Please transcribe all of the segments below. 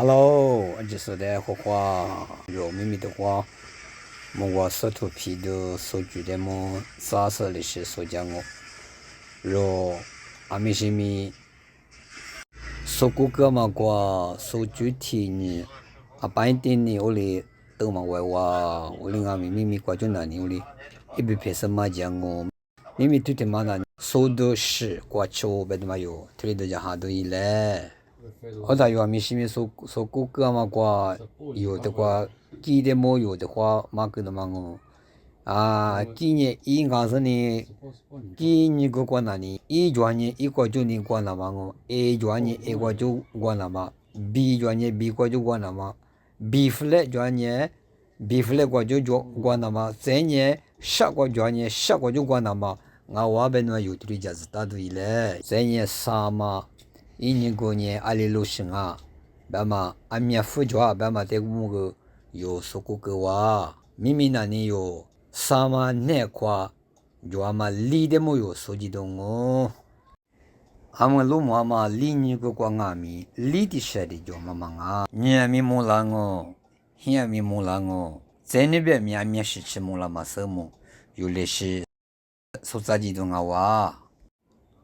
Hello，就是的花花，肉咪咪的花，我手头皮的数据的么，啥时的是说讲我，肉阿咪西咪，说谷歌嘛瓜，说具体呢，半点呢我哩都嘛歪哇，我哩阿咪瓜就那里我哩，一边拍什么讲我，咪推的嘛那，说的是瓜球别的嘛有，推的讲哈都一嘞。我大约咪西咪说谷歌嘛瓜有的话，记得么有的话嘛个的嘛我今年一刚是呢，今年个关那里，一转年一个就你关了嘛我，A转年一个就关了嘛，B转年 B 个就关了嘛，B flat转年 B flat 个就关了嘛，C 年10个转年10个就关了嘛，我边嘛有的家是大对嘞，C 年3嘛。一年过年阿里路行啊，别嘛阿面副抓别嘛在我个有说过个话，明明那里有啥嘛那块，就阿嘛里的么有手机动哦，阿们路嘛里你个光阿米里的些的就嘛啊，你阿米木兰哦，你阿米木兰哦，在那边面阿面是吃木兰嘛什么，有那些手机动啊哇。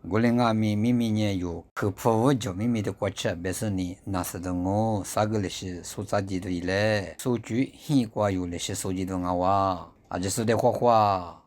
我哩阿咪咪呢有客服就咪的过去，别说你那是的我啥个那些数字机对嘞，数据很挂有那些手机的啊哇，就是的花花。